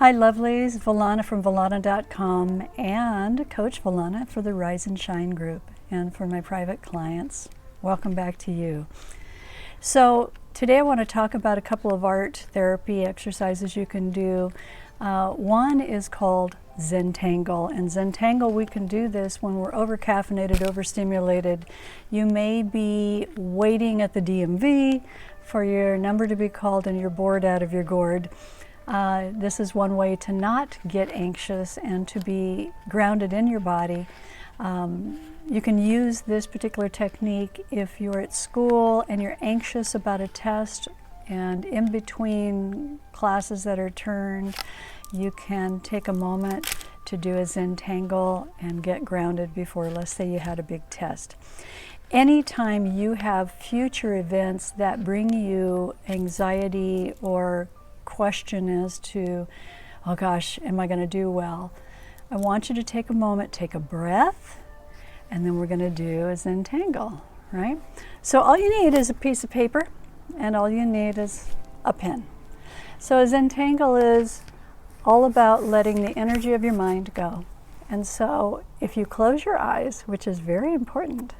Hi lovelies, Valohna from valohna.com and Coach Valohna for the Rise and Shine group and for my private clients. Welcome back to you. So today I want to talk about a couple of art therapy exercises you can do. One is called Zentangle, and Zentangle, we can do this when we're over-caffeinated, overstimulated. You may be waiting at the DMV for your number to be called and you're bored out of your gourd. This is one way to not get anxious and to be grounded in your body. You can use this particular technique if you're at school and you're anxious about a test, and in between classes that are turned, you can take a moment to do a Zentangle and get grounded before, let's say you had a big test. Anytime you have future events that bring you anxiety or question as to, oh gosh, am I going to do well? I want you to take a moment, take a breath, and then we're going to do a Zentangle, right? So all you need is a piece of paper, and all you need is a pen. So a Zentangle is all about letting the energy of your mind go. And so if you close your eyes, which is very important,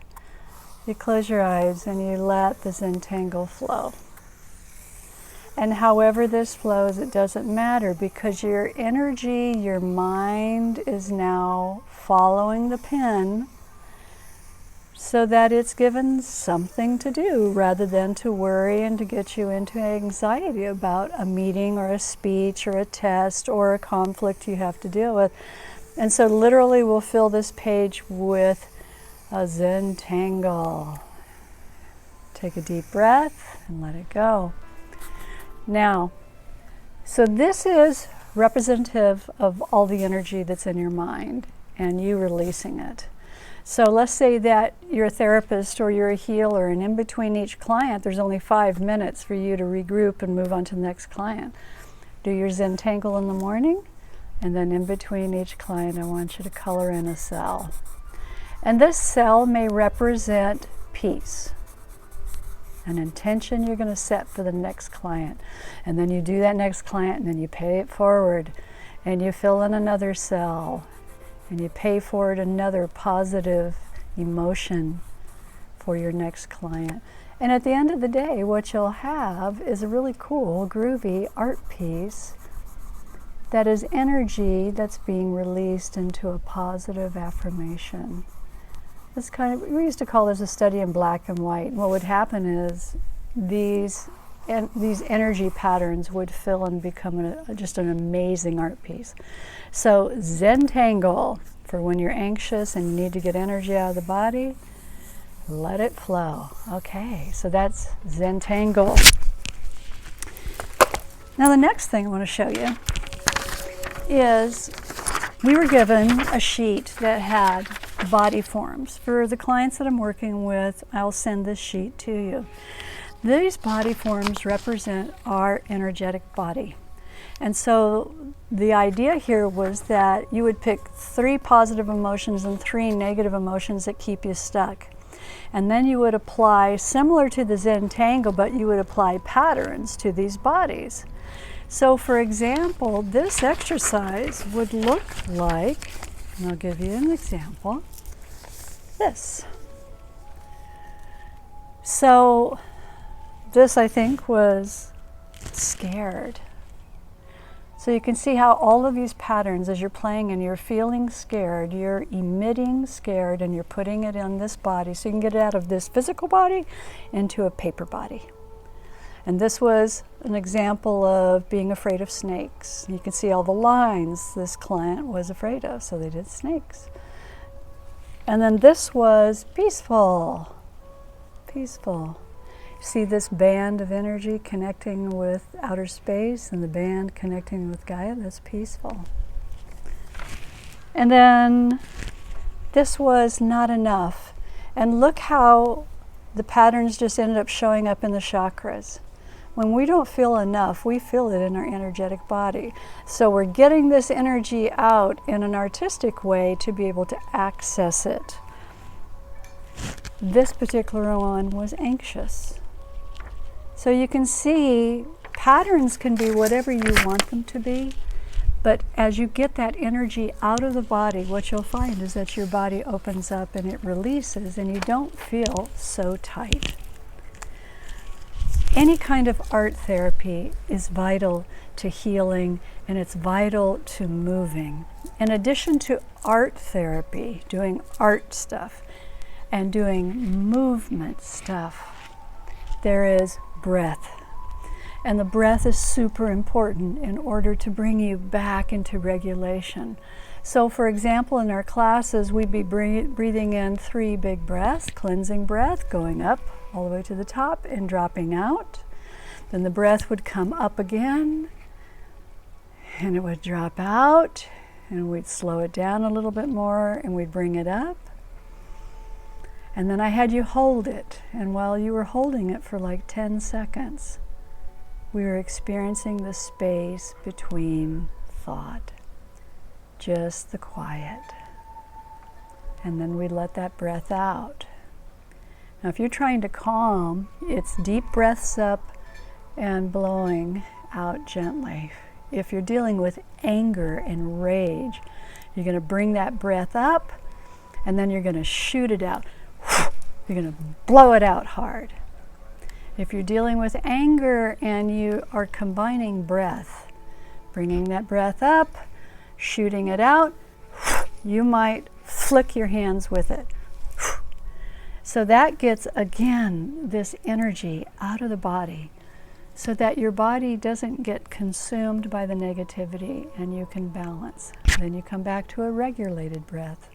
you close your eyes and you let the Zentangle flow. And however this flows, it doesn't matter, because your energy, your mind is now following the pen so that it's given something to do rather than to worry and to get you into anxiety about a meeting or a speech or a test or a conflict you have to deal with. And so literally we'll fill this page with a Zentangle. Take a deep breath and let it go. Now, so this is representative of all the energy that's in your mind and you releasing it. So let's say that you're a therapist or you're a healer, and in between each client there's only 5 minutes for you to regroup and move on to the next client. Do your Zentangle in the morning, and then in between each client I want you to color in a cell. And this cell may represent peace, an intention you're going to set for the next client. And then you do that next client, and then you pay it forward, and you fill in another cell, and you pay forward another positive emotion for your next client. And at the end of the day, what you'll have is a really cool, groovy art piece that is energy that's being released into a positive affirmation. This we used to call this a study in black and white. And what would happen is these energy patterns would fill and become just an amazing art piece. So Zentangle, for when you're anxious and you need to get energy out of the body, let it flow. Okay, so that's Zentangle. Now the next thing I want to show you is we were given a sheet that had body forms. For the clients that I'm working with, I'll send this sheet to you. These body forms represent our energetic body. And so the idea here was that you would pick 3 positive emotions and 3 negative emotions that keep you stuck. And then you would apply, similar to the Zentangle, but you would apply patterns to these bodies. So for example, this exercise would look like, and I'll give you an example, this. So this, I think, was scared. So you can see how all of these patterns, as you're playing and you're feeling scared, you're emitting scared and you're putting it in this body so you can get it out of this physical body into a paper body. And this was an example of being afraid of snakes. You can see all the lines this client was afraid of, so they did snakes. And then this was peaceful, peaceful. See this band of energy connecting with outer space and the band connecting with Gaia? That's peaceful. And then this was not enough. And look how the patterns just ended up showing up in the chakras. When we don't feel enough, we feel it in our energetic body. So we're getting this energy out in an artistic way to be able to access it. This particular one was anxious. So you can see patterns can be whatever you want them to be, But as you get that energy out of the body, what you'll find is that your body opens up and it releases, and you don't feel so tight. Any kind of art therapy is vital to healing, and it's vital to moving. In addition to art therapy, doing art stuff and doing movement stuff, there is breath. And the breath is super important in order to bring you back into regulation. So for example, in our classes, we'd be breathing in 3 big breaths, cleansing breath, going up all the way to the top and dropping out. Then the breath would come up again, and it would drop out, and we'd slow it down a little bit more, and we'd bring it up. And then I had you hold it, and while you were holding it for like 10 seconds, we were experiencing the space between thought, just the quiet. And then we let that breath out. Now if you're trying to calm, it's deep breaths up and blowing out gently. If you're dealing with anger and rage, you're going to bring that breath up, and then you're going to shoot it out. You're going to blow it out hard. If you're dealing with anger and you are combining breath, bringing that breath up, shooting it out, you might flick your hands with it. So that gets, again, this energy out of the body so that your body doesn't get consumed by the negativity and you can balance. Then you come back to a regulated breath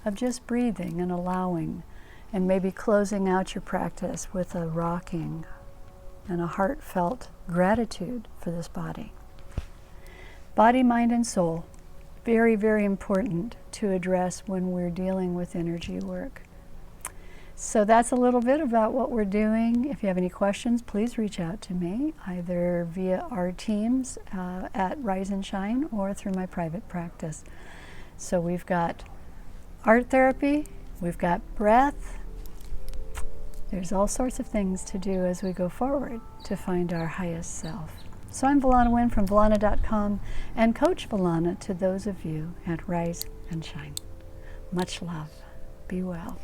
of just breathing and allowing, and maybe closing out your practice with a rocking and a heartfelt gratitude for this body. Body, mind, and soul, very, very important to address when we're dealing with energy work. So that's a little bit about what we're doing. If you have any questions, please reach out to me, either via our teams at Rise and Shine or through my private practice. So we've got art therapy, we've got breath. There's all sorts of things to do as we go forward to find our highest self. So I'm Valohna Wynn from valohna.com and Coach Valohna to those of you at Rise and Shine. Much love. Be well.